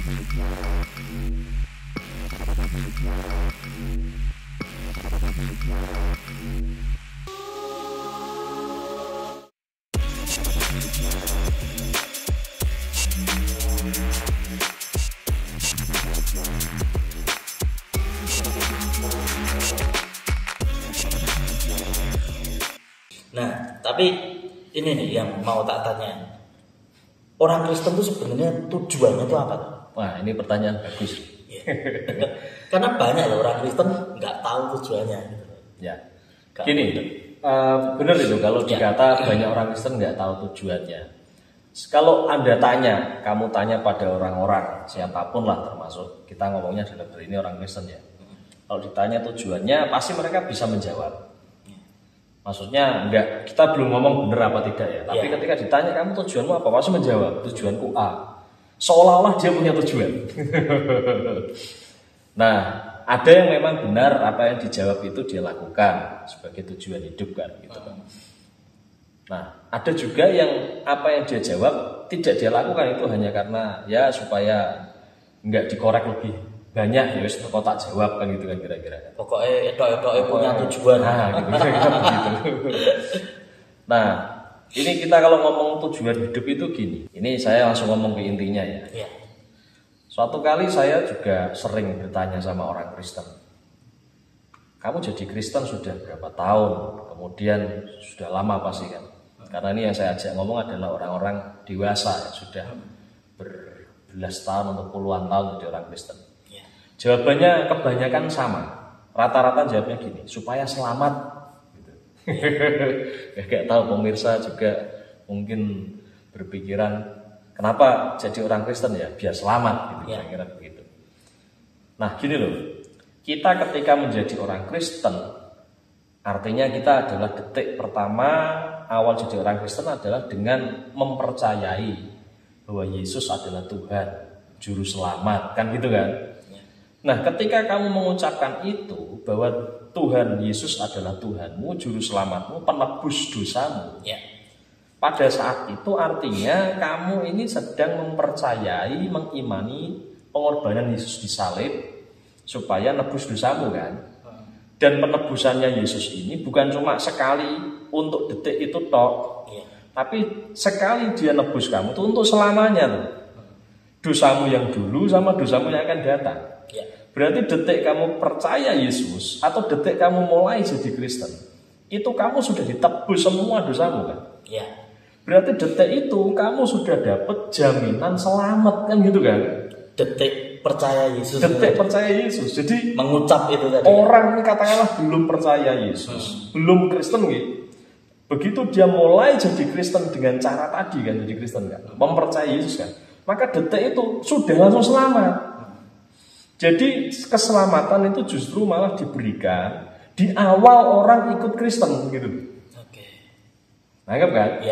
Nah, tapi ini nih yang mau tak tanya. Orang Kristen itu sebenarnya tujuannya itu apa? Wah, ini pertanyaan bagus. Karena banyak loh orang Kristen nggak tahu tujuannya. Ya, gini, benar itu kalau dikata banyak orang Kristen nggak tahu tujuannya. Kalau Anda tanya, kamu tanya pada orang-orang siapapun lah, termasuk kita ngomongnya dalam hal ini orang Kristen ya. Kalau ditanya tujuannya, pasti mereka bisa menjawab. Maksudnya enggak, kita belum ngomong benar apa tidak ya. Tapi ketika ditanya kamu tujuanmu apa, pasti menjawab tujuanku A. Seolah-olah dia punya tujuan. Nah, ada yang memang benar apa yang dijawab itu dia lakukan sebagai tujuan hidup kan, gitu kan. Nah, ada juga yang apa yang dia jawab tidak dia lakukan itu hanya karena ya supaya enggak dikorek lebih banyak ya wis tak jawab kan gitu kan kira-kira. Pokoknya edok-edoknya punya tujuan. Nah, gitu, begitu. Nah, ini kita kalau ngomong tujuan hidup itu gini. Ini saya langsung ngomong ke intinya ya. Iya. Suatu kali saya juga sering bertanya sama orang Kristen. Kamu jadi Kristen sudah berapa tahun? Kemudian sudah lama pasti kan? Karena ini yang saya ajak ngomong adalah orang-orang dewasa ya, sudah berbelas tahun atau puluhan tahun jadi orang Kristen. Jawabannya kebanyakan sama. Rata-rata jawabnya gini, supaya selamat. Gitu. Gak tahu pemirsa juga mungkin berpikiran kenapa jadi orang Kristen ya biar selamat gitu, kira-kira begitu. Nah gini loh, kita ketika menjadi orang Kristen, artinya kita adalah detik pertama awal jadi orang Kristen adalah dengan mempercayai bahwa Yesus adalah Tuhan, Juru Selamat, kan gitu kan? Nah, ketika kamu mengucapkan itu bahwa Tuhan Yesus adalah Tuhanmu, Juru Selamatmu, penebus dosamu. Pada saat itu artinya kamu ini sedang mempercayai, mengimani pengorbanan Yesus di salib supaya nebus dosamu kan. Dan penebusannya Yesus ini bukan cuma sekali untuk detik itu tok, tapi sekali dia nebus kamu itu untuk selamanya loh. Dosamu yang dulu sama dosamu yang akan datang. Berarti detik kamu percaya Yesus atau detik kamu mulai jadi Kristen, itu kamu sudah ditebus semua dosamu kan? Berarti detik itu kamu sudah dapat jaminan selamat kan gitu kan? Detik percaya Yesus. Detik percaya Yesus. Jadi mengucap itu tadi. Orang ini katakanlah belum percaya Yesus, belum Kristen gitu. Begitu dia mulai jadi Kristen dengan cara tadi kan jadi Kristen kan, mempercayai Yesus kan, maka detik itu sudah langsung selamat. Jadi keselamatan itu justru malah diberikan di awal orang ikut Kristen gitu. Nangkep kan?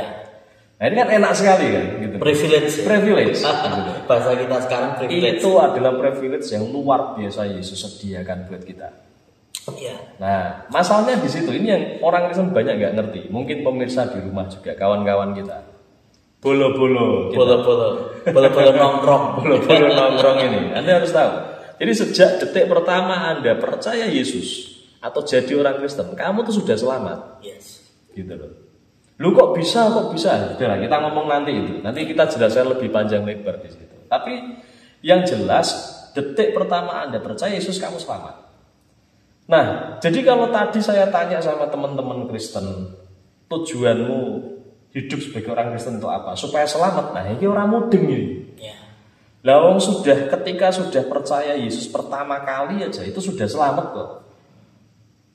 Nah ini kan enak sekali kan gitu. Privilege. Gitu. Bahasa kita sekarang privilege. Itu adalah privilege yang luar biasa Yesus sediakan buat kita. Nah masalahnya di situ ini yang orang Kristen banyak nggak ngerti. Mungkin pemirsa di rumah juga kawan-kawan kita. Bolo-bolo nongkrong ini. Anda harus tahu. Jadi sejak detik pertama Anda percaya Yesus atau jadi orang Kristen, kamu tuh sudah selamat. Gitu loh. Lu kok bisa? Udah kita ngomong nanti itu. Nanti kita jelaskan lebih panjang lebar di situ. Tapi yang jelas detik pertama Anda percaya Yesus kamu selamat. Nah, jadi kalau tadi saya tanya sama teman-teman Kristen, tujuanmu hidup sebagai orang Kristen itu apa? Supaya selamat. Nah, ini orang mudeng ini. Lawang sudah ketika sudah percaya Yesus pertama kali aja itu sudah selamat kok.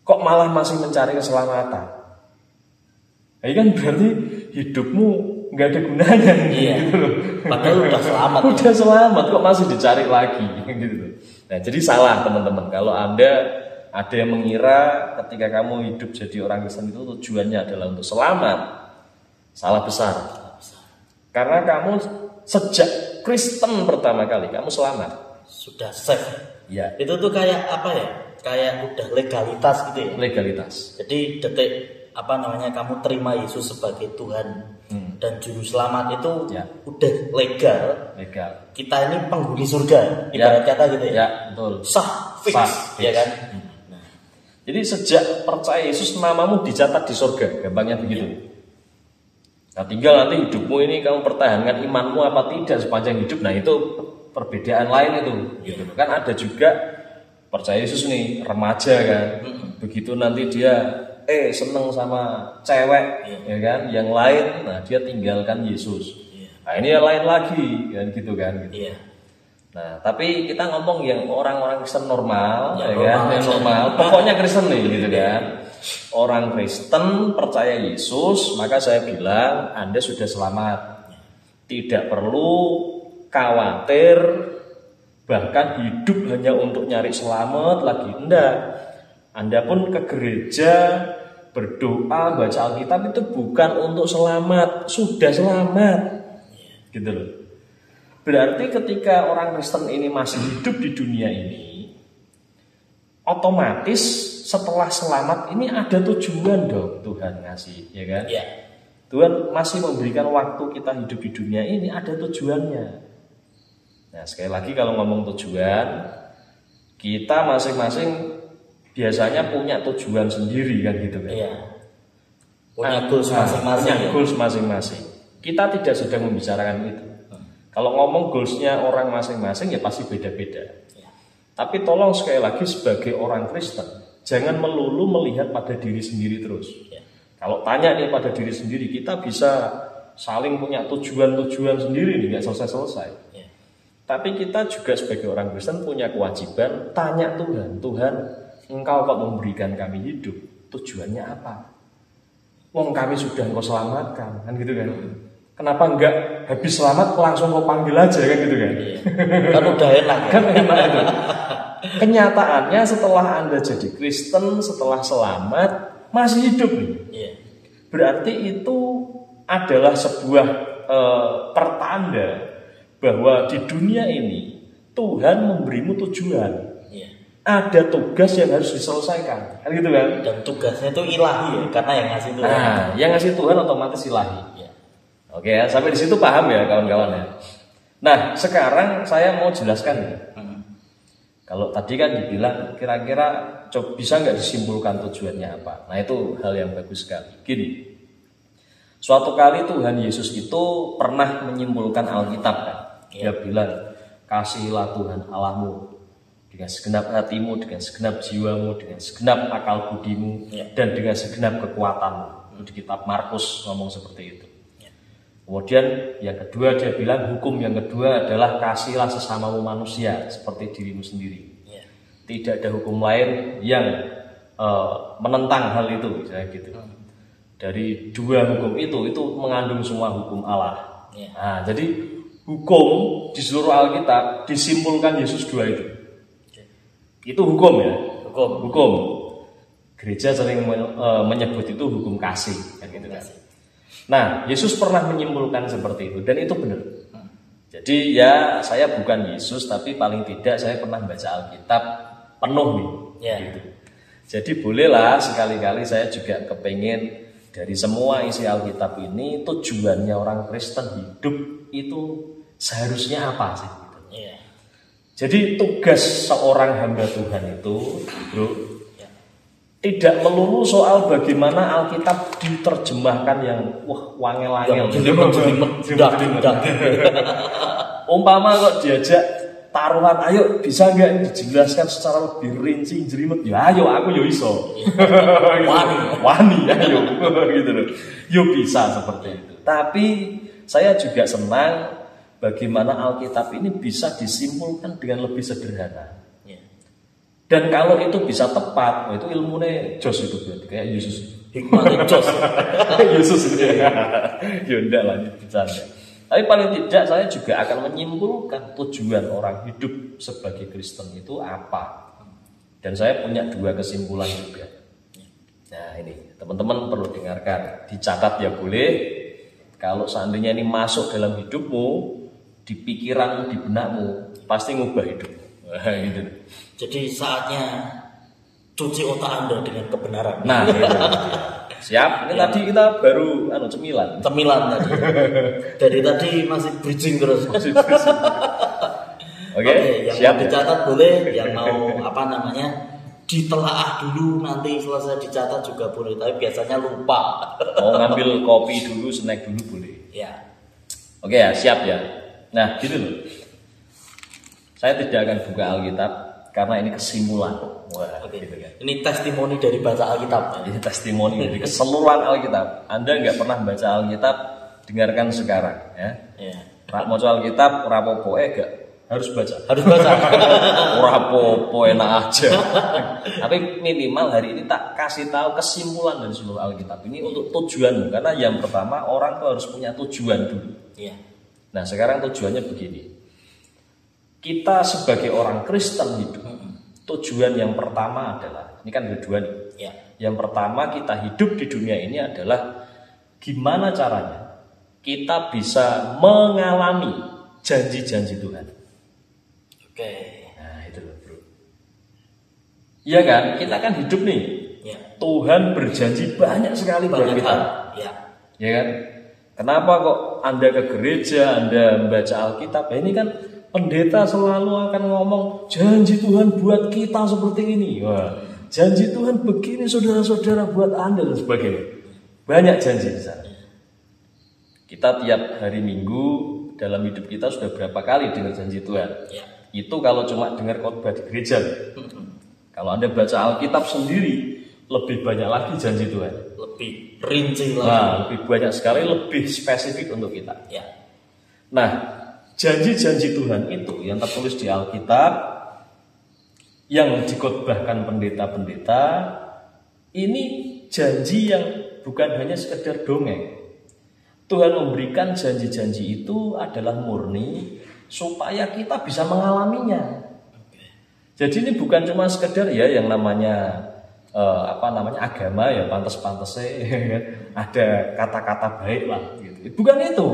Kok malah masih mencari keselamatan? Ini kan berarti hidupmu nggak ada gunanya gitu loh. Padahal udah selamat. Udah selamat kok masih dicari lagi gitu loh. Nah, jadi salah teman-teman kalau Anda ada yang mengira ketika kamu hidup jadi orang Kristen itu tujuannya adalah untuk selamat. Salah besar. Karena kamu sejak Kristen pertama kali kamu selamat, sudah safe. Itu tuh kayak apa ya? Kayak udah legalitas gitu ya. Legalitas. Jadi detik kamu terima Yesus sebagai Tuhan dan juru selamat itu Ya. udah legal. Kita ini penghuni surga, ibarat kata gitu ya. Ya, betul. Sah, fix, Fix. ya kan? Nah, jadi sejak percaya Yesus namamu dicatat di surga, gampangnya begitu. Nah, tinggal nanti hidupmu ini kamu pertahankan imanmu apa tidak sepanjang hidup. Nah, itu perbedaan lain itu. Gitu. Kan ada juga percaya Yesus nih remaja kan. Begitu nanti dia seneng sama cewek, ya kan? Yang lain, nah dia tinggalkan Yesus. Nah, ini yang lain lagi, kan gitu kan? Gitu. Nah, tapi kita ngomong yang orang-orang Kristen normal, ya kan? Yang normal, pokoknya Kristen nih, gitu kan? Orang Kristen percaya Yesus, maka saya bilang Anda sudah selamat. Tidak perlu khawatir, bahkan hidup hanya untuk nyari selamat lagi. Enggak. Anda pun ke gereja berdoa, baca Alkitab itu bukan untuk selamat, sudah selamat. Gitu loh. Berarti ketika orang Kristen ini masih hidup di dunia ini, otomatis setelah selamat ini ada tujuan dong Tuhan ngasih, ya kan? Ya. Tuhan masih memberikan waktu kita hidup di dunia ini ada tujuannya. Nah, sekali lagi kalau ngomong tujuan, kita masing-masing biasanya punya tujuan sendiri kan gitu kan? Iya. Punya goals masing-masing. Punya goals masing-masing. Kita tidak sedang membicarakan itu. Kalau ngomong goalsnya orang masing-masing ya pasti beda-beda. Tapi tolong sekali lagi sebagai orang Kristen, jangan melulu melihat pada diri sendiri terus. Kalau tanya nih pada diri sendiri, kita bisa saling punya tujuan-tujuan sendiri nih, nggak selesai-selesai. Tapi kita juga sebagai orang Kristen punya kewajiban tanya Tuhan, Tuhan, Engkau kok memberikan kami hidup, tujuannya apa? Wong kami sudah Engkau selamatkan, kan gitu kan? Kenapa enggak habis selamat langsung Kau panggil aja kan gitu kan? Kan udah enak. Kan enak itu. Kenyataannya setelah Anda jadi Kristen, setelah selamat masih hidup nih. Berarti itu adalah sebuah pertanda bahwa di dunia ini Tuhan memberimu tujuan. Ada tugas yang harus diselesaikan, kan gitu kan? Dan tugasnya itu ilahi ya, karena yang ngasih Tuhan. Nah, yang ngasih Tuhan otomatis ilahi. Oke ya, sampai di situ paham ya kawan-kawan ya. Nah, sekarang saya mau jelaskan ya. Kalau tadi kan dibilang kira-kira bisa nggak disimpulkan tujuannya apa? Nah, itu hal yang bagus sekali. Gini, suatu kali Tuhan Yesus itu pernah menyimpulkan Alkitab kan. Dia bilang, kasihilah Tuhan Allahmu dengan segenap hatimu, dengan segenap jiwamu, dengan segenap akal budimu, dan dengan segenap kekuatanmu. Di kitab Markus ngomong seperti itu. Kemudian yang kedua dia bilang hukum yang kedua adalah kasihilah sesamamu manusia seperti dirimu sendiri. Tidak ada hukum lain yang menentang hal itu, misalnya gitu. Dari dua hukum itu mengandung semua hukum Allah. Nah, jadi hukum di seluruh Alkitab disimpulkan Yesus dua itu. Itu hukum ya, hukum. Gereja sering menyebut itu hukum kasih, kan gitu kan. Nah, Yesus pernah menyimpulkan seperti itu dan itu benar. Jadi ya saya bukan Yesus, tapi paling tidak saya pernah baca Alkitab penuh nih. Gitu. Jadi bolehlah sekali-kali saya juga kepengen dari semua isi Alkitab ini tujuannya orang Kristen hidup itu seharusnya apa sih? Gitu. Jadi tugas seorang hamba Tuhan itu, bro, tidak melulu soal bagaimana Alkitab diterjemahkan yang wangel-wangel. Umpama kok diajak taruhan, ayo bisa nggak dijelaskan secara lebih rinci jelimet? Ya ayo aku yo iso. Wani ayo gitu loh. Yo bisa seperti itu. Tapi saya juga senang bagaimana Alkitab ini bisa disimpulkan dengan lebih sederhana. Dan kalau itu bisa tepat, itu ilmunya jos itu berarti kayak Yesus. Hikmahnya jos. Yesus itu ya. Ya enggak lanjut bercanda. Tapi paling tidak saya juga akan menyimpulkan tujuan orang hidup sebagai Kristen itu apa. Dan saya punya dua kesimpulan juga. Nah ini teman-teman perlu dengarkan, dicatat ya boleh. Kalau seandainya ini masuk dalam hidupmu, di pikiranmu, di benakmu, pasti ngubah hidupmu. Gitu. Jadi saatnya cuci otak Anda dengan kebenaran. Nah, gitu. Siap. Ini tadi kita baru cemilan. Cemilan tadi. Dari tadi masih bridging terus. Oke, yang siap. mau dicatat boleh, yang mau ditelaah dulu, nanti selesai dicatat juga boleh, tapi biasanya lupa. Mau ngambil kopi dulu, snack dulu boleh. Ya. Oke ya, siap ya. Nah, gitu loh. Saya tidak akan buka Alkitab karena ini kesimpulan. Wah, Oke. gitu kan. Ini testimoni dari baca Alkitab. Ini testimoni dari keseluruhan Alkitab. Anda nggak pernah baca Alkitab, dengarkan sekarang ya. Ya. Rak mau Alkitab, rapopo gak harus baca. Harus baca. Rapopo enak aja. Tapi minimal hari ini tak kasih tahu kesimpulan dari seluruh Alkitab. Ini untuk tujuanmu, karena yang pertama orang tuh harus punya tujuan dulu. Iya. Nah, sekarang tujuannya begini. Kita sebagai orang Kristen hidup, tujuan yang pertama adalah, ini kan ada dua nih. Ya. Yang pertama, kita hidup di dunia ini adalah gimana caranya kita bisa mengalami janji-janji Tuhan. Oke. Nah, itu loh, bro. Iya kan? Kita kan hidup nih. Ya. Tuhan berjanji banyak sekali buat Banyak kita. hal. Ya. Ya kan? Kenapa kok Anda ke gereja, Anda membaca Alkitab? Ya, ini kan pendeta selalu akan ngomong janji Tuhan buat kita seperti ini. Wah, janji Tuhan begini saudara-saudara buat Anda dan sebagainya. Banyak janji di sana. Kita tiap hari Minggu dalam hidup kita sudah berapa kali dengar janji Tuhan? Ya. Itu kalau cuma dengar khotbah di gereja. Kalau Anda baca Alkitab sendiri, lebih banyak lagi janji Tuhan. Lebih rinci lagi. Nah, lebih banyak sekali, lebih spesifik untuk kita. Ya. Nah, janji-janji Tuhan itu yang tertulis di Alkitab, yang dikhotbahkan pendeta-pendeta, ini janji yang bukan hanya sekedar dongeng. Tuhan memberikan janji-janji itu adalah murni supaya kita bisa mengalaminya. Jadi ini bukan cuma sekedar ya yang namanya agama ya pantas-pantasnya ada kata-kata baik lah gitu. Bukan itu.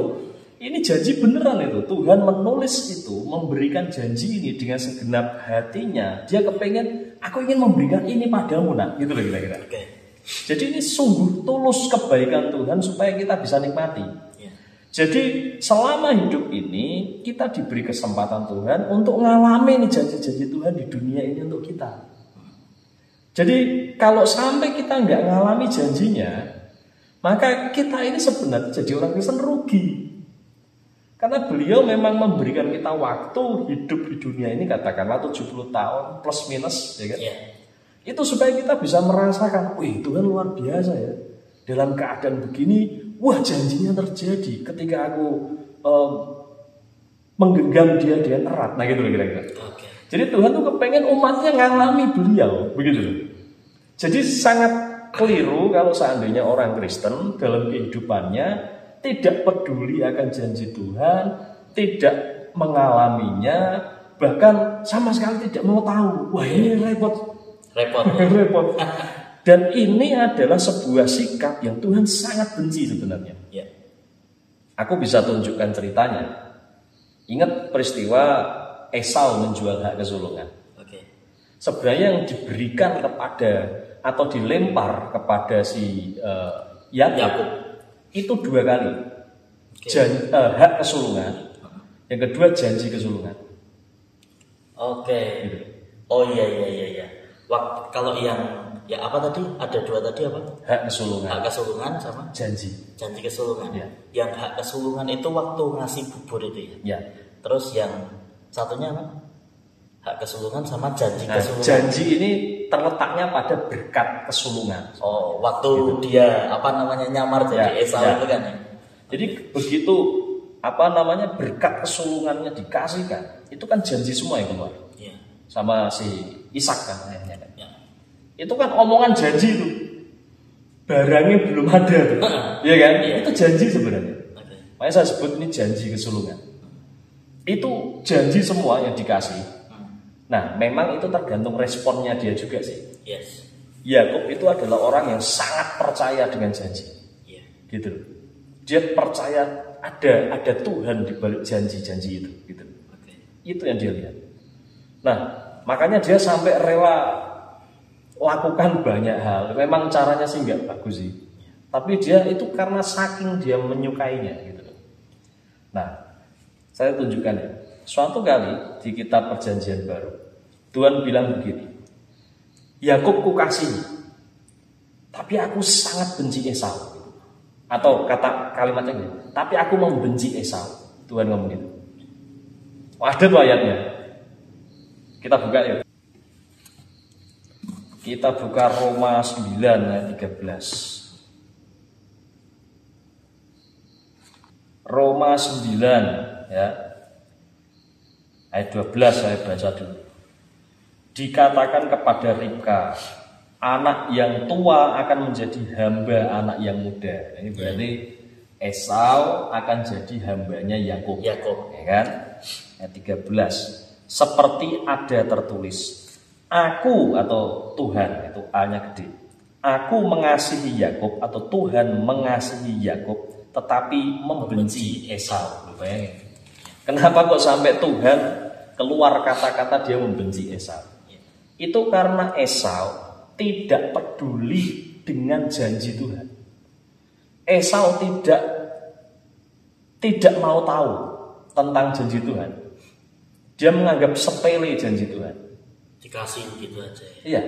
Ini janji beneran itu. Tuhan menulis itu, memberikan janji ini dengan segenap hatinya. Dia kepengen, aku ingin memberikan ini padamu nak, gitu loh kira-kira. Oke. Jadi ini sungguh tulus kebaikan Tuhan supaya kita bisa nikmati. Ya. Jadi selama hidup ini kita diberi kesempatan Tuhan untuk ngalami nih janji-janji Tuhan di dunia ini untuk kita. Jadi kalau sampai kita nggak ngalami janjinya, maka kita ini sebenarnya jadi orang Kristen rugi. Karena beliau memang memberikan kita waktu hidup di dunia ini katakanlah 70 tahun plus minus, ya kan? Ya. Itu supaya kita bisa merasakan, wih Tuhan luar biasa ya. Dalam keadaan begini, wah janjinya terjadi ketika aku menggenggam dia dengan erat. Nah gitu loh kira-kira. Oke. Jadi Tuhan tuh kepengen umatnya ngalami beliau, begitu loh. Jadi sangat keliru kalau seandainya orang Kristen dalam kehidupannya tidak peduli akan janji Tuhan, tidak mengalaminya, bahkan sama sekali tidak mau tahu. Wah ini repot. Repot. Dan ini adalah sebuah sikap yang Tuhan sangat benci sebenarnya. Ya. Aku bisa tunjukkan ceritanya. Ingat peristiwa Esau menjual hak kesulungan. Oke. Sebenarnya yang diberikan kepada atau dilempar kepada si Yakub itu 2 kali. Okay. Hak kesulungan. Yang kedua janji kesulungan. Oke. Gitu. Oh iya. Kalau yang ya apa tadi? Ada 2 tadi apa? Hak kesulungan. Hak kesulungan sama Janji. janji kesulungan. Ya. Yang hak kesulungan itu waktu ngasih bubur itu ya. Ya. Terus yang satunya apa? Hak kesulungan sama janji Nah, kesulungan. janji ini terletaknya pada berkat kesulungan. Oh, waktu dia nyamar jadi Esau itu kan ya. Jadi begitu berkat kesulungannya dikasihkan, itu kan janji semua yang keluar. Iya. Sama si Ishak kan ayahnya kan. Ya. Itu kan omongan janji itu. Barangnya belum ada tuh. Iya kan? Iya. Itu janji sebenarnya. Oke. Makanya saya sebut ini janji kesulungan. Itu janji semua yang dikasih. Nah, memang itu tergantung responnya dia juga sih. Yes. Yakub itu adalah orang yang sangat percaya dengan janji. Iya. Gitu loh. Dia percaya ada Tuhan di balik janji-janji itu, gitu. Oke. Itu yang dia lihat. Nah, makanya dia sampai rela lakukan banyak hal. Memang caranya sih nggak bagus sih. Tapi dia itu karena saking dia menyukainya gitu. Nah, saya tunjukkan ya. Suatu kali di kitab Perjanjian Baru, Tuhan bilang begini. Yakub kukasihi, tapi aku sangat benci Esau. Atau kata kalimatnya gini, tapi aku membenci Esau. Tuhan ngomong gitu. Ada tuh ayatnya. Kita buka yuk. Kita buka Roma 9 ayat 13. Roma 9 ya. Ayat 12 saya baca dulu. Dikatakan kepada Ribka, anak yang tua akan menjadi hamba anak yang muda. Ini berarti Esau akan jadi hambanya Yakub. Ya kan? Ayat 13. Seperti ada tertulis, aku atau Tuhan, itu A-nya gede. Aku mengasihi Yakub atau Tuhan mengasihi Yakub, tetapi membenci Esau. Bayangin. Kenapa kok sampai Tuhan keluar kata-kata dia membenci Esau? Itu karena Esau tidak peduli dengan janji Tuhan. Esau tidak mau tahu tentang janji Tuhan. Dia menganggap sepele janji Tuhan. Dikasih gitu aja. Iya.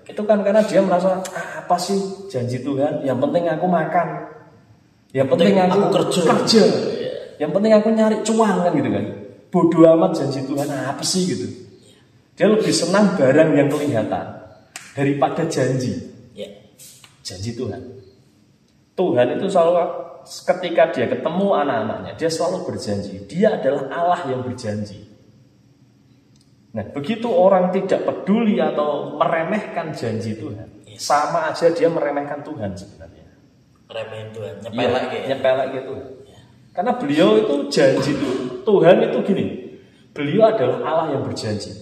Itu kan karena dia merasa apa sih janji Tuhan? Yang penting aku makan. Yang penting aku kerja. Yang penting aku nyari cuan kan gitu kan. Bodoh amat janji Tuhan apa sih gitu. Dia lebih senang barang yang kelihatan daripada janji. Janji Tuhan. Tuhan itu selalu ketika dia ketemu anak-anaknya, dia selalu berjanji. Dia adalah Allah yang berjanji. Nah, begitu orang tidak peduli atau meremehkan janji Tuhan, sama aja dia meremehkan Tuhan sebenarnya. Remehin Tuhan, nyepelek gitu. Karena beliau itu janji Tuhan itu gini. Beliau adalah Allah yang berjanji.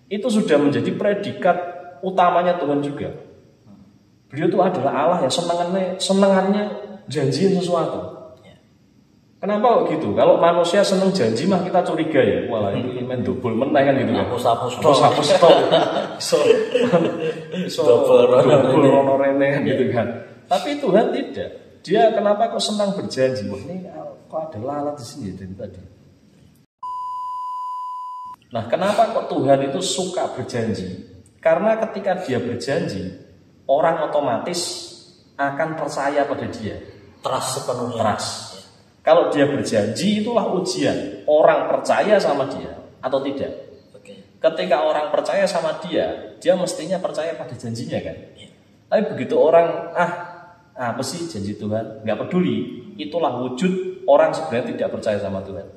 Itu sudah menjadi predikat utamanya Tuhan juga. Beliau itu adalah Allah yang senangannya janjiin sesuatu. Kenapa kok gitu? Kalau manusia seneng janji mah kita curiga ya. Wah ini main double meneh kan gitu kan. Hapus tok. Double rono rene gitu kan. Tapi Tuhan tidak. Dia kenapa kok senang berjanji? Wah ini kok ada lalat di sini dari tadi. Nah, kenapa kok Tuhan itu suka berjanji? Karena ketika dia berjanji, orang otomatis akan percaya pada dia. Trust sepenuhnya. Trust. Kalau dia berjanji, itulah ujian. Orang percaya sama dia atau tidak. Ketika orang percaya sama dia, dia mestinya percaya pada janjinya kan. Tapi begitu orang, apa sih janji Tuhan? Nggak peduli. Itulah wujud orang sebenarnya tidak percaya sama Tuhan.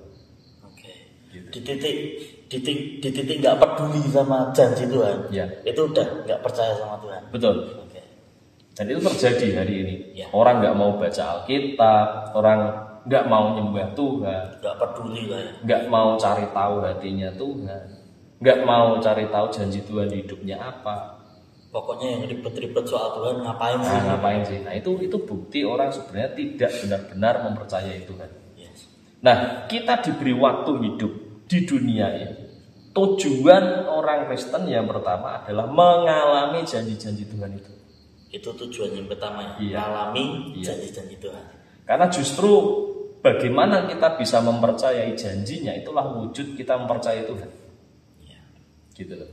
Di titik nggak peduli sama janji Tuhan, itu udah nggak percaya sama Tuhan. Betul. Dan itu terjadi hari ini. Orang nggak mau baca Alkitab, orang nggak mau nyembah Tuhan, nggak peduli lah ya. Nggak mau cari tahu hatinya Tuhan, nggak mau cari tahu janji Tuhan di hidupnya apa. Pokoknya yang ribet-ribet soal Tuhan ngapain sih? Ngapain sih? Nah itu bukti orang sebenarnya tidak benar-benar mempercayai Tuhan. Nah kita diberi waktu hidup di dunia ini. Tujuan orang Kristen yang pertama adalah mengalami janji-janji Tuhan itu. Itu tujuan yang pertama ya. Mengalami janji-janji Tuhan. Karena justru bagaimana kita bisa mempercayai janjinya, itulah wujud kita mempercayai Tuhan. Gitu loh.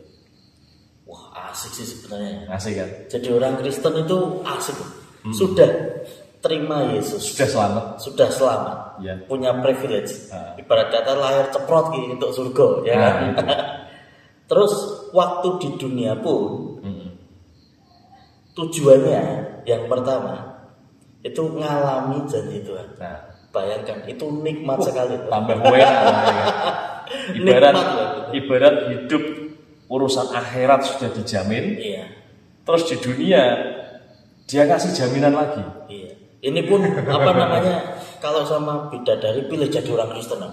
Wah asik sih sebenarnya. Asik kan? Jadi orang Kristen itu asik. Sudah terima Yesus, sudah selamat, punya privilege. Ibarat kata lahir ceprot gitu untuk surga, ya kan? Terus waktu di dunia pun tujuannya yang pertama itu ngalami janji Tuhan. Bayangkan itu nikmat sekali. Tambah ibarat hidup urusan akhirat sudah dijamin. Terus di dunia dia kasih jaminan lagi. Ini pun kalau sama bidadari pilih jadi orang Kristen.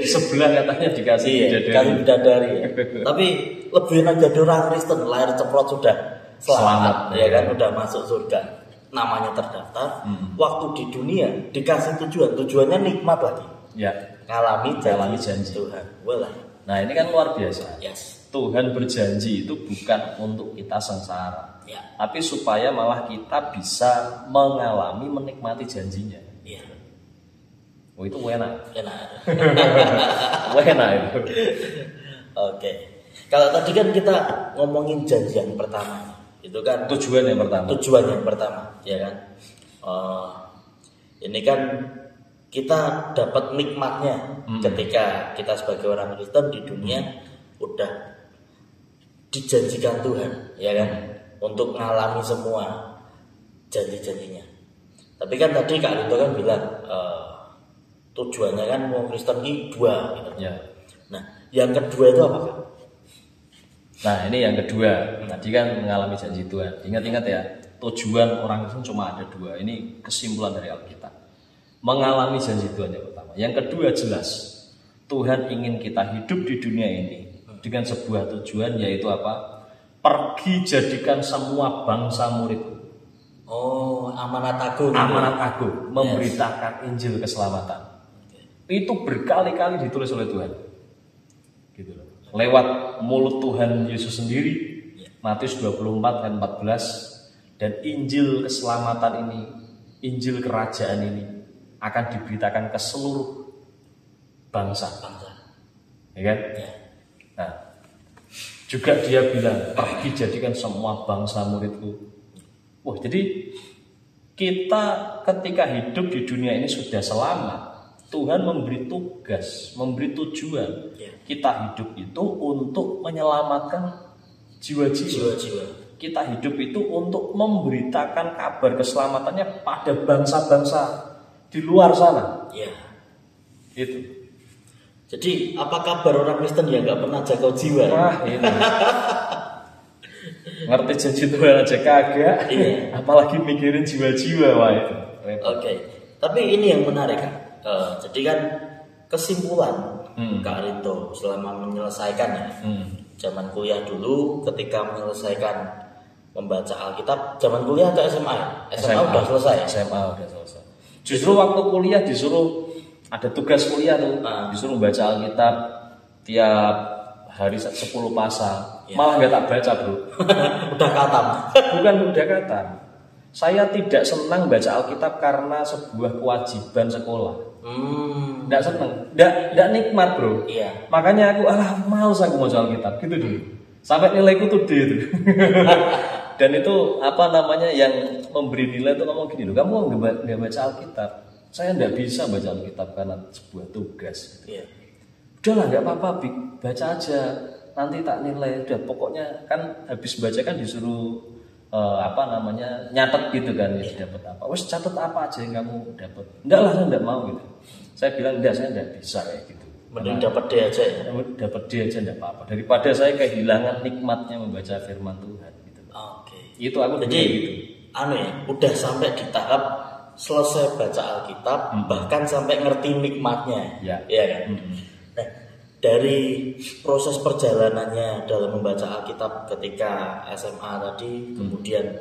Sebelah katanya dikasih bidadari. Tapi lebih enak jadi orang Kristen, lahir ceprot sudah selamat. Ya kan, udah masuk surga. Namanya terdaftar. Waktu di dunia dikasih tujuannya nikmat lagi. Ngalami janji Tuhan. Nah ini kan luar biasa. Yes. Tuhan berjanji itu bukan untuk kita sengsara, tapi supaya malah kita bisa mengalami, menikmati janjinya. Ya. Oh itu enak. Enak. Enak itu. Oke. Kalau tadi kan kita ngomongin janji yang pertama, itu kan tujuan yang pertama. Tujuan yang pertama, ya kan. Ini kan kita dapat nikmatnya ketika kita sebagai orang Kristen di dunia udah dijanjikan Tuhan, ya kan, untuk mengalami semua janji-janjinya. Tapi kan tadi Kak Rinto kan bilang tujuannya kan mau Kristen ini 2 gitu. Ya. Nah, yang kedua itu apa Kak? Nah ini yang kedua, tadi kan mengalami janji Tuhan. Ingat-ingat ya, tujuan orang Kristen cuma ada 2. Ini kesimpulan dari Alkitab. Mengalami janji Tuhan yang pertama. Yang kedua jelas, Tuhan ingin kita hidup di dunia ini dengan sebuah tujuan, yaitu apa? Pergi jadikan semua bangsa muridku. Oh, amanat agung. Amanat agung, memberitakan Injil keselamatan. Itu berkali-kali ditulis oleh Tuhan. Gitu loh. Lewat mulut Tuhan Yesus sendiri, Matius 24 ayat 14, dan Injil keselamatan ini, Injil kerajaan ini akan diberitakan ke seluruh bangsa. Ya kan? Ya. Nah, juga dia bilang, pergi jadikan semua bangsa muridku. Wah, jadi kita ketika hidup di dunia ini sudah selamat, Tuhan memberi tugas, memberi tujuan. Kita hidup itu untuk menyelamatkan jiwa-jiwa. Kita hidup itu untuk memberitakan kabar keselamatannya pada bangsa-bangsa di luar sana. Ya. Itu. Jadi apa kabar orang Kristen yang nggak pernah jaga jiwa? Wah ini. Ngerti janji Tuhan aja kagak. Iya. Apalagi mikirin jiwa-jiwa, wah itu. Oke. Tapi ini yang menarik kan. Jadi kan kesimpulan Kak Rinto selama menyelesaikan ya. Zaman kuliah dulu ketika menyelesaikan membaca Alkitab, zaman kuliah atau SMA ya? SMA udah selesai. SMA udah selesai. Justru waktu kuliah disuruh ada tugas kuliah tuh, disuruh baca Alkitab tiap hari 10 pasal. Ya. Malah nggak tak baca bro. Udah khatam. Bukan udah khatam. Saya tidak senang baca Alkitab karena sebuah kewajiban sekolah. Nggak senang, nggak nikmat bro. Iya. Makanya aku males aku baca Alkitab gitu dulu. Sampai nilaiku tuh D itu. Dan itu apa namanya yang memberi nilai itu ngomong gini loh, kamu nggak baca Alkitab. Saya nggak bisa baca Alkitab karena sebuah tugas. Iya. Udahlah nggak apa-apa, baca aja. Nanti tak nilai. Udah pokoknya kan habis baca kan disuruh nyatet gitu kan, ya dapat apa. Wes catat apa aja yang kamu dapat. Enggak lah, saya enggak mau gitu. Saya bilang enggak, saya enggak bisa kayak gitu. Mending dapat D aja ya. Dapat D aja enggak apa-apa. Daripada saya kehilangan nikmatnya membaca firman Tuhan gitu. Oke. Itu aku jadi gitu. Udah sampai di tahap selesai baca Alkitab, bahkan sampai ngerti nikmatnya. Ya kan? Nah, dari proses perjalanannya dalam membaca Alkitab ketika SMA tadi, kemudian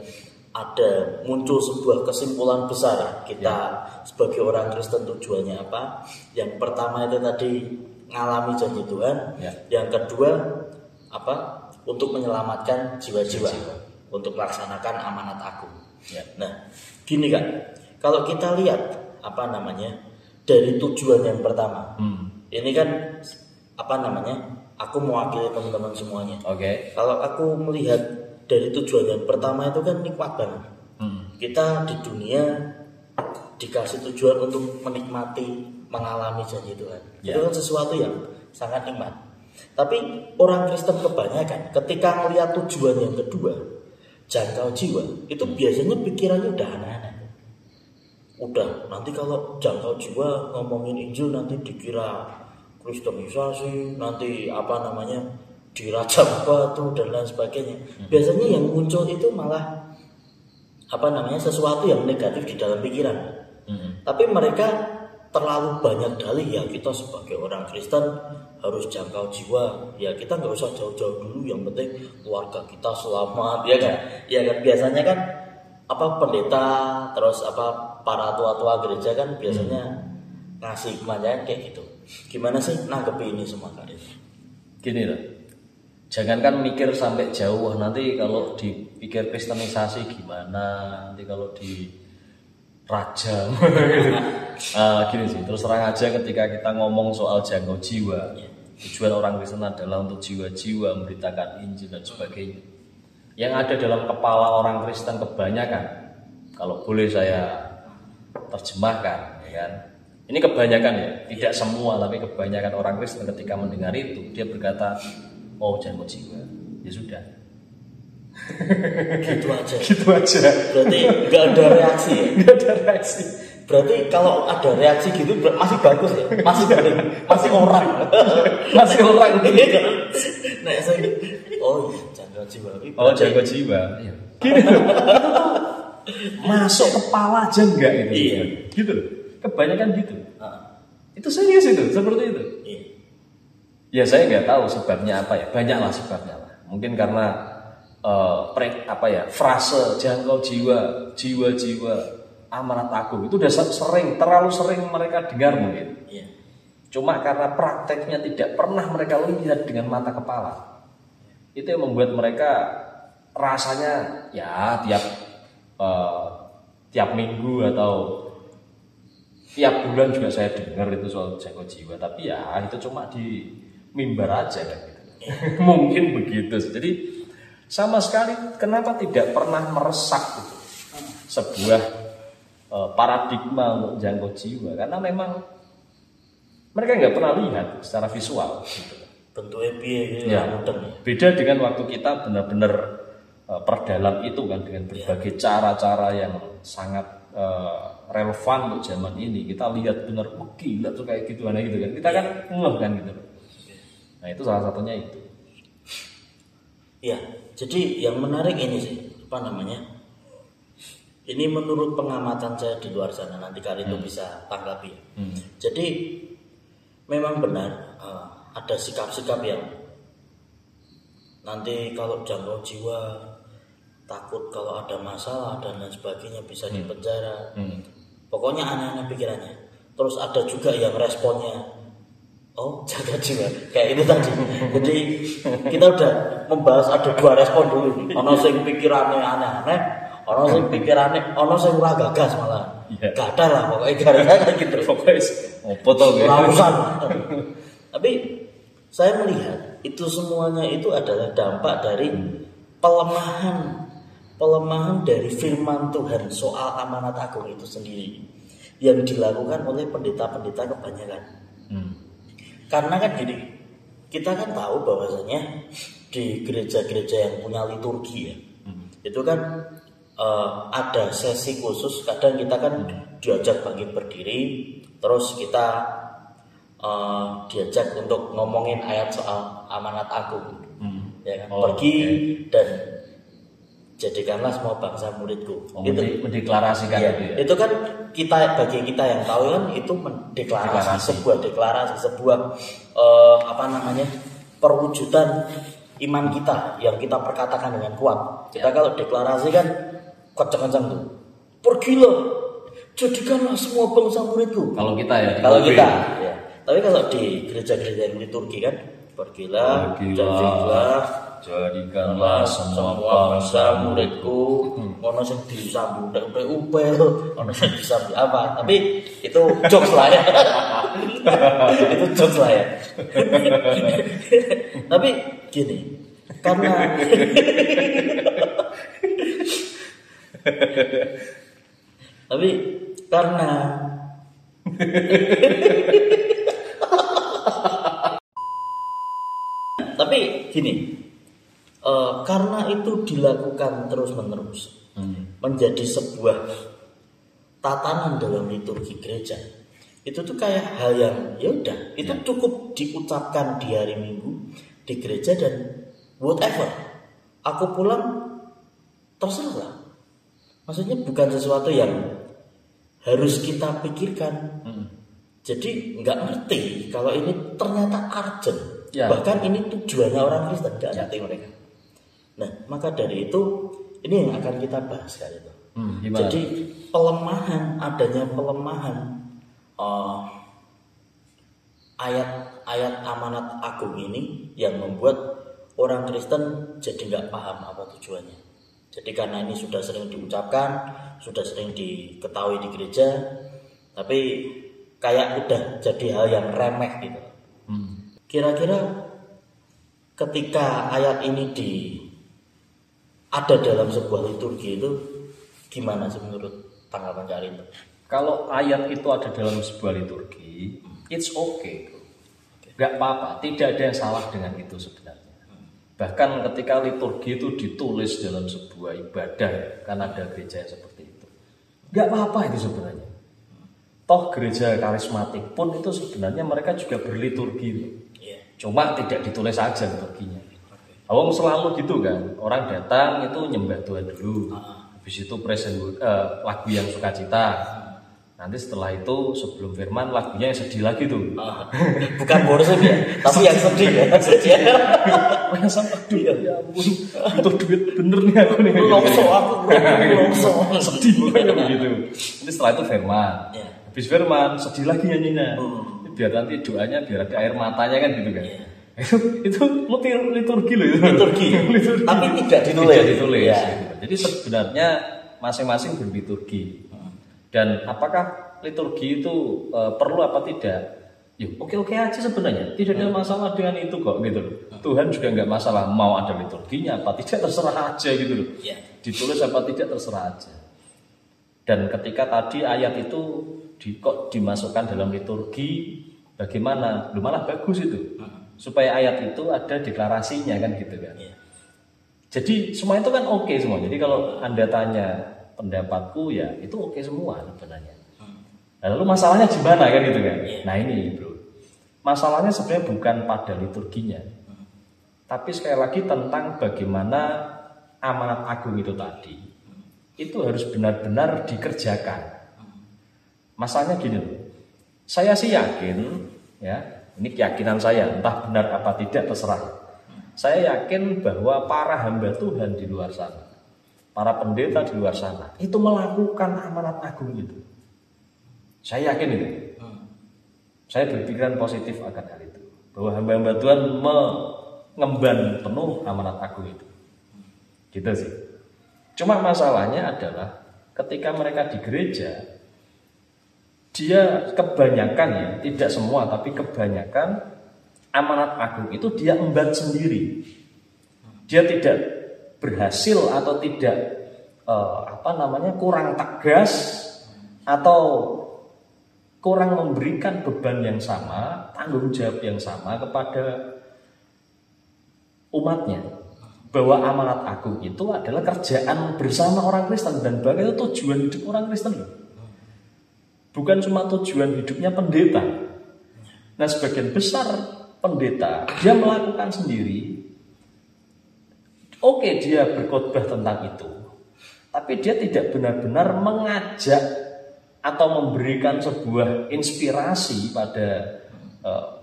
ada muncul sebuah kesimpulan besar kita sebagai orang Kristen tujuannya apa? Yang pertama itu tadi ngalami janji Tuhan, yang kedua apa? Untuk menyelamatkan jiwa-jiwa, untuk melaksanakan amanat agung. Nah, gini kan, kalau kita lihat dari tujuan yang pertama, ini kan aku mewakili teman-teman semuanya. Kalau aku melihat dari tujuan yang pertama itu kan nikmat banget. Kita di dunia dikasih tujuan untuk menikmati, mengalami janji Tuhan. Itu kan sesuatu yang sangat nikmat. Tapi orang Kristen kebanyakan ketika melihat tujuan yang kedua, jangkau jiwa, itu biasanya pikirannya udah aneh-aneh. Udah, nanti kalau jangkau jiwa ngomongin Injil nanti dikira Kristenisasi, nanti dirajam batu dan lain sebagainya. Biasanya yang muncul itu malah sesuatu yang negatif di dalam pikiran. Tapi mereka terlalu banyak dalih, ya kita sebagai orang Kristen harus jangkau jiwa, ya kita nggak usah jauh-jauh dulu, yang penting keluarga kita selamat, ya kan? Ya kan, biasanya kan pendeta terus para tua-tua gereja kan biasanya ngasih kemanjaan kayak gitu. Gimana sih nanggepi ini semua kali? Gini loh, jangankan mikir sampai jauh, nanti kalau dipikir kristenisasi gimana, nanti kalau di rajam. Gini sih, terus terang aja ketika kita ngomong soal jangkau jiwa, tujuan orang Kristen adalah untuk jiwa-jiwa, memberitakan Injil dan sebagainya. Yang ada dalam kepala orang Kristen kebanyakan, kalau boleh saya terjemahkan, ya kan? Ini kebanyakan ya, tidak semua, tapi kebanyakan orang Kristen ketika mendengar itu, dia berkata, oh jangkau jiwa, ya sudah. Gitu aja. Gitu aja. Berarti nggak ada reaksi ya? Nggak ada reaksi. Berarti kalau ada reaksi gitu masih bagus ya? Masih bening, masih orang. Masih orang. Nah, saya oh iya, jangkau jiwa. Oh jangkau jiwa. Iya. Gini loh. Masuk kepala aja enggak itu. Iya. Gitu loh. Kebanyakan gitu. Itu serius itu, seperti itu. Iya. Ya saya nggak tahu sebabnya apa ya. Banyaklah sebabnya lah. Mungkin karena frase jangkau jiwa amanat agung itu udah terlalu sering mereka dengar mungkin. Iya. Cuma karena prakteknya tidak pernah mereka lihat dengan mata kepala, itu yang membuat mereka rasanya ya tiap minggu atau tiap bulan juga saya dengar itu soal jangkau jiwa, tapi ya itu cuma di mimbar aja kan gitu. Mungkin begitu. Jadi sama sekali kenapa tidak pernah meresak gitu sebuah paradigma untuk jangkau jiwa, karena memang mereka nggak pernah lihat secara visual gitu. Bentuknya piye gitu ya. Beda dengan waktu kita benar-benar perdalam itu kan dengan berbagai cara-cara yang sangat relevan untuk zaman ini. Kita lihat benar, gila tuh kayak gitu gitu kan. Kita kan ngeh kan gitu. Nah itu salah satunya itu. Ya, jadi yang menarik ini sih, apa namanya? Ini menurut pengamatan saya di luar sana, nanti kali itu bisa tanggapi. Jadi memang benar ada sikap-sikap yang nanti kalau jangkau jiwa takut kalau ada masalah dan lain sebagainya bisa dipenjara. Pokoknya aneh-aneh pikirannya. Terus ada juga yang responnya, oh jaga jiwa kayak itu tadi. Jadi kita udah membahas ada dua respon dulu. Ono sing pikirannya aneh-aneh, ono sing pikirannya, ono sing ora gagas malah. Gak ada lah pokoknya gara-gara gitu. Pokoknya opo to Tapi saya melihat itu semuanya itu adalah dampak dari pelemahan dari firman Tuhan soal amanat agung itu sendiri yang dilakukan oleh pendeta-pendeta kebanyakan. Karena kan gini, kita kan tahu bahwasanya di gereja-gereja yang punya liturgi ya, itu kan ada sesi khusus. Kadang kita kan diajak bangkit berdiri, terus kita diajak untuk ngomongin ayat soal amanat agung, ya kan? Pergi dan jadikanlah semua bangsa muridku. Itu mendeklarasikan ya, itu ya. Itu kan bagi kita yang tahu kan itu sebuah deklarasi, sebuah perwujudan iman kita yang kita perkatakan dengan kuat. Kita kalau deklarasi kan kencang-kencang tuh. Pergilah, jadikanlah semua bangsa muridku. Kalau kita ya. Kalau kita ya. Tapi kalau di gereja-gereja yang liturgi kan, pergilah, jadikanlah semua bangsa muridku. Ono sing disambut upel, ono sing disambut apa? Tapi itu jokes lah ya. Itu jokes lah ya. Tapi gini, karena tapi gini, karena itu dilakukan terus-menerus, menjadi sebuah tatanan dalam liturgi gereja. Itu tuh kayak hal yang ya udah, itu cukup diucapkan di hari Minggu di gereja dan whatever. Aku pulang terserah. Maksudnya bukan sesuatu yang harus kita pikirkan. Jadi nggak ngerti kalau ini ternyata urgent. Bahkan ini tujuannya orang Kristen, nggak ngerti mereka. Nah, maka dari itu ini yang akan kita bahas kali itu. Jadi adanya pelemahan ayat-ayat amanat agung ini yang membuat orang Kristen jadi nggak paham apa tujuannya. Jadi karena ini sudah sering diucapkan, sudah sering diketahui di gereja, tapi kayak udah jadi hal yang remeh gitu. Kira-kira ketika ayat ini ada dalam sebuah liturgi itu gimana sih menurut tanggapan Kak Arinto? Kalau ayat itu ada dalam sebuah liturgi, it's okay. Gak apa-apa, tidak ada yang salah dengan itu sebenarnya. Bahkan ketika liturgi itu ditulis dalam sebuah ibadah, kan ada gereja yang seperti itu, gak apa-apa itu sebenarnya. Toh gereja karismatik pun itu sebenarnya mereka juga berliturgi, cuma tidak ditulis aja liturginya. Awang selalu gitu kan, orang datang itu nyembah Tuhan dulu, habis itu lagu yang sukacita. Nanti setelah itu sebelum firman lagunya yang sedih lagi tuh. Bukan boros ya, tapi yang sedih ya. Yang sama duit ya ampun, butuh duit bener nih aku nih. Longso sedih banget begitu. Nanti setelah itu firman, habis firman sedih lagi nyanyinya. Biar nanti doanya biar ada air matanya kan gitu kan. Itu liturgi loh itu. Liturgi. Tapi tidak ditulis. Gitu. Jadi sebenarnya masing-masing berliturgi. Dan apakah liturgi itu perlu apa tidak? Ya oke aja sebenarnya. Tidak ada masalah dengan itu kok gitu loh. Tuhan juga nggak masalah mau ada liturginya apa tidak, terserah aja gitu loh. Ditulis apa tidak terserah aja. Dan ketika tadi ayat itu kok dimasukkan dalam liturgi, bagaimana? Malah bagus itu. Supaya ayat itu ada deklarasinya kan gitu kan. Jadi semua itu kan oke semua. Jadi kalau Anda tanya pendapatku ya itu oke semua sebenarnya. Lalu masalahnya gimana kan gitu kan? Nah ini bro, masalahnya sebenarnya bukan pada liturginya, tapi sekali lagi tentang bagaimana amanat agung itu tadi itu harus benar-benar dikerjakan. Masalahnya gini loh, saya sih yakin ya, ini keyakinan saya, entah benar apa tidak terserah. Saya yakin bahwa para hamba Tuhan di luar sana, para pendeta di luar sana itu melakukan amanat agung itu. Saya yakin itu. Saya berpikiran positif akan hal itu, bahwa hamba-hamba Tuhan mengemban penuh amanat agung itu. Gitu sih. Cuma masalahnya adalah ketika mereka di gereja, dia kebanyakan ya, tidak semua tapi kebanyakan amanat agung itu dia emban sendiri. Dia tidak berhasil atau tidak kurang tegas atau kurang memberikan beban yang sama, tanggung jawab yang sama kepada umatnya, bahwa amanat agung itu adalah kerjaan bersama orang Kristen dan bahkan itu tujuan hidup orang Kristen, bukan cuma tujuan hidupnya pendeta. Nah sebagian besar pendeta dia melakukan sendiri. Oke, dia berkhotbah tentang itu, tapi dia tidak benar-benar mengajak atau memberikan sebuah inspirasi pada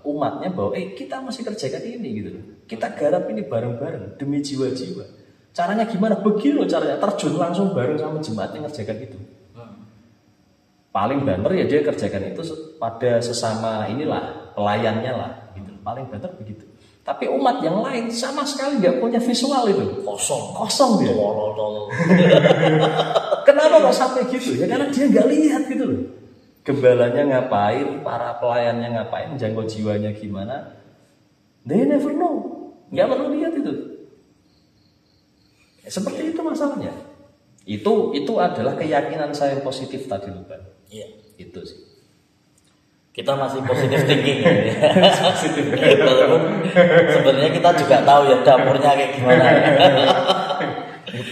umatnya bahwa kita masih kerjakan ini gitu loh. Kita garap ini bareng-bareng demi jiwa-jiwa. Caranya gimana? Begini loh caranya, terjun langsung bareng sama jemaatnya ngerjakan itu. Paling banter ya dia kerjakan itu pada sesama inilah pelayannya lah gitu. Paling banter begitu. Tapi umat yang lain sama sekali nggak punya visual itu, kosong dia. Kenapa kok sampai gitu? Ya karena dia nggak lihat gitu loh. Gembalanya ngapain, para pelayannya ngapain, jangkau jiwanya gimana? They never know, nggak perlu lihat itu. Seperti itu masalahnya. Itu adalah keyakinan saya yang positif tadi loh Bang. Iya. Itu sih. Kita masih positif thinking ya. Walaupun sebenarnya kita juga tahu ya dapurnya kayak gimana.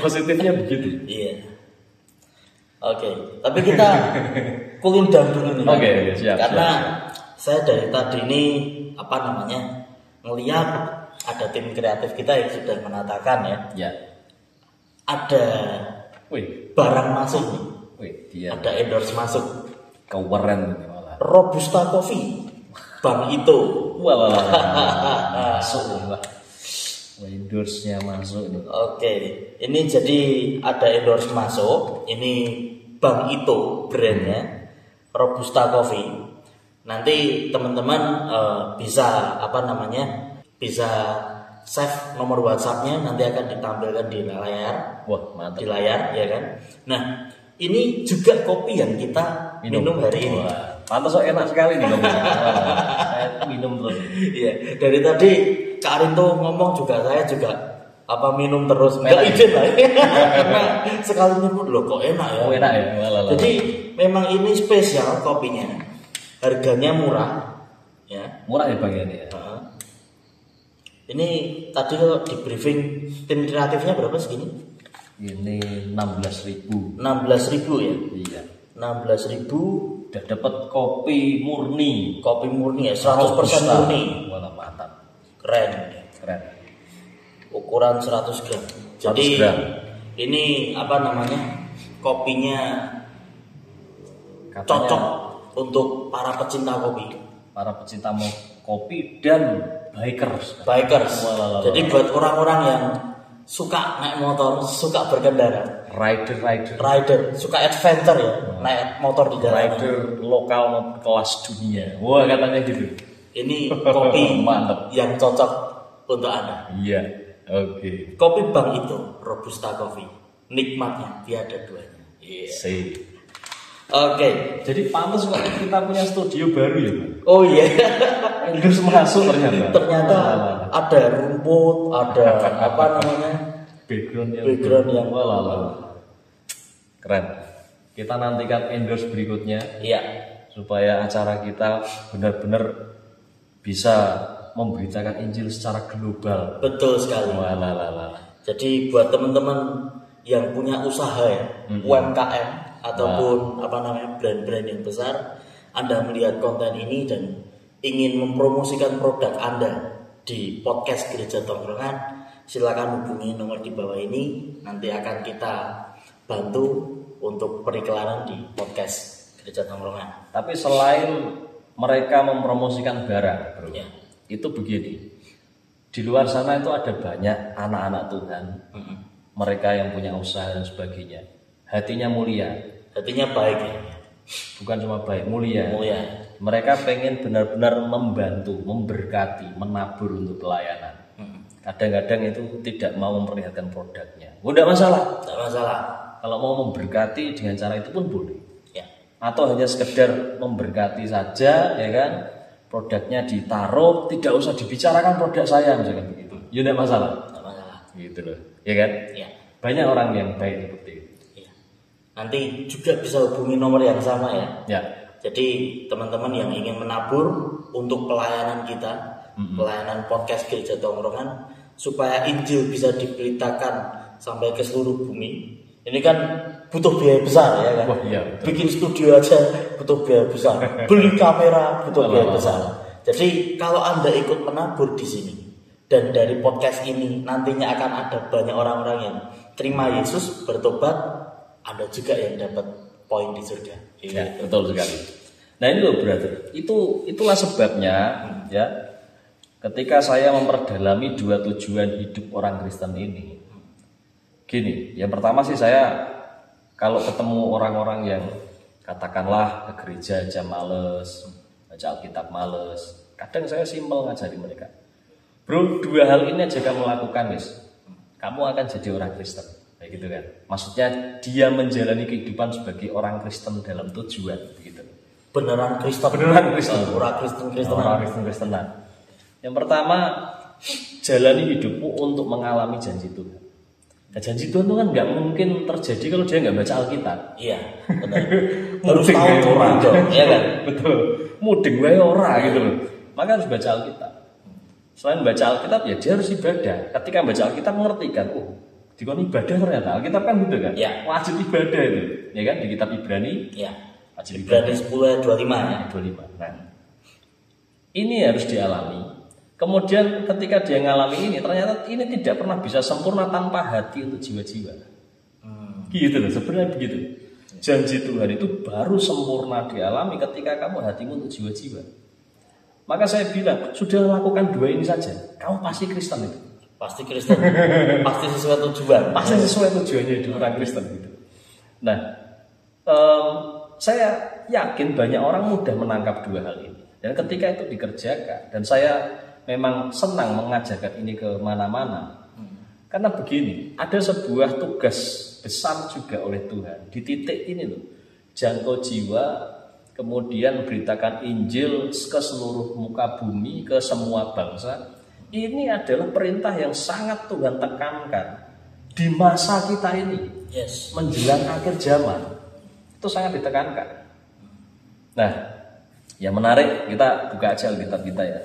Positifnya begitu. Iya. Oke, tapi kita cooling down dulu nih. Oke, siap. Karena saya dari tadi ini ngelihat ada tim kreatif kita yang sudah menatakan ya. Ya. Ada barang masuk nih. Dia ada endorse masuk. Keren. Robusta Coffee, Bang Ito. Wah. Masuk lah. Endorse-nya masuk nih. Oke, ini jadi ada endorse masuk. Ini Bang Ito brandnya, Robusta Coffee. Nanti teman-teman bisa bisa save nomor WhatsApp-nya, nanti akan ditampilkan di layar. Wah, mantap. Di layar, ya kan. Nah, ini juga kopi yang kita minum hari ini. Pantas kok enak sekali nih kopi. Saya minum terus. Iya, dari tadi Kak Arinto ngomong juga, saya juga minum terus. Enggak izin lah. Karena sekali nyebut loh kok enak ya. Oh, enak ya. Jadi memang ini spesial kopinya. Harganya murah. Ya. Murah ya bagian ya. Ini tadi kalau di briefing tim kreatifnya berapa segini? Ini 16.000. 16.000 ya? Iya. 16.000 udah dapat kopi murni. Kopi murni ya, 100% murni. Wah, mantap. Keren. Ukuran 100 gram. Jadi 100 gram. Ini kopinya katanya cocok untuk para pecinta kopi. Para pecinta kopi dan bikers. Jadi buat orang-orang yang suka naik motor, suka berkendara, rider, suka adventure ya, naik motor di jalanan. Rider lokal kelas dunia. Wah, katanya gitu. Ini kopi mantap yang cocok untuk Anda. Iya. Oke. Kopi Bank itu Robusta Coffee. Nikmatnya tiada duanya. Iya. Oke. Jadi pantas kok kita punya studio baru ya, Pak? Oh iya. Endorse masuk ternyata. Ternyata ada rumput, ada background yang keren. Kita nantikan endorse berikutnya. Iya. Supaya acara kita benar-benar bisa memberitakan Injil secara global. Betul sekali. Jadi buat teman-teman yang punya usaha ya, UMKM ataupun brand-brand yang besar, Anda melihat konten ini dan ingin mempromosikan produk Anda di podcast Gereja Tongkrongan, silakan hubungi nomor di bawah ini. Nanti akan kita bantu untuk periklanan di podcast Gereja Tongkrongan. Tapi selain mereka mempromosikan barang, bro, ya, itu begini. Di luar sana itu ada banyak anak-anak Tuhan, mereka yang punya usaha dan sebagainya. Hatinya mulia, hatinya baik ya. Bukan cuma baik, mulia. Mereka pengen benar-benar membantu, memberkati, menabur untuk pelayanan. Kadang-kadang itu tidak mau memperlihatkan produknya. Tidak masalah. Kalau mau memberkati dengan cara itu pun boleh. Ya. Atau hanya sekedar memberkati saja, ya kan? Produknya ditaruh, tidak usah dibicarakan produk saya, misalkan begitu. Ya tidak masalah. Gitu loh, ya kan? Ya. Banyak orang yang baik seperti itu. Ya. Nanti juga bisa hubungi nomor yang sama ya. Ya. Jadi teman-teman yang ingin menabur untuk pelayanan kita, pelayanan podcast Gereja Tongkrongan, supaya Injil bisa diberitakan sampai ke seluruh bumi. Ini kan butuh biaya besar ya kan. Wah, iya, bikin studio aja butuh biaya besar, beli kamera butuh biaya besar. Jadi kalau Anda ikut menabur di sini dan dari podcast ini nantinya akan ada banyak orang-orang yang terima Yesus, bertobat, Anda juga yang dapat poin di surga. Ya, betul sekali. Nah ini loh brother, itulah sebabnya ya, ketika saya memperdalami dua tujuan hidup orang Kristen ini. Gini, yang pertama sih saya kalau ketemu orang-orang yang katakanlah ke gereja aja males, baca Alkitab males, kadang saya simpel ngajari mereka. Bro, dua hal ini aja kamu lakukan, guys, kamu akan jadi orang Kristen. Kayak gitu kan. Maksudnya dia menjalani kehidupan sebagai orang Kristen dalam tujuan begitu. Beneran Kristen. Orang Kristenan. Yang pertama, jalani hidupmu untuk mengalami janji Tuhan. Nah, janji Tuhan itu kan nggak mungkin terjadi kalau dia nggak baca Alkitab. Iya, benar. Harus tahu orang, ya kan? Betul. Mudeng wae ora gitu loh. Maka harus baca Alkitab. Selain baca Alkitab ya dia harus ibadah. Ketika baca Alkitab mengerti kan, dikon ibadah ternyata Alkitab kan gitu kan? Ya. Wajib ibadah itu, ya kan? Di kitab Ibrani, ya. Wajib Ibrani 10:25 ya. 25. Nah, ini harus dialami. Kemudian ketika dia ngalami ini, ternyata ini tidak pernah bisa sempurna tanpa hati untuk jiwa-jiwa. Gitu loh, sebenarnya begitu. Janji Tuhan itu baru sempurna dialami ketika kamu hatimu untuk jiwa-jiwa. Maka saya bilang, sudah lakukan dua ini saja, kamu pasti Kristen itu. Pasti Kristen, pasti sesuai tujuan. Pasti sesuai tujuannya hidup orang Kristen gitu. Nah, saya yakin banyak orang mudah menangkap dua hal ini. Dan ketika itu dikerjakan, dan saya memang senang mengajarkan ini ke mana-mana. Karena begini, ada sebuah tugas besar juga oleh Tuhan di titik ini loh. Jangkau jiwa, kemudian beritakan Injil ke seluruh muka bumi, ke semua bangsa. Ini adalah perintah yang sangat Tuhan tekankan di masa kita ini. Yes. Menjelang akhir zaman. Itu sangat ditekankan. Nah, yang menarik, kita buka aja Alkitab kita ya.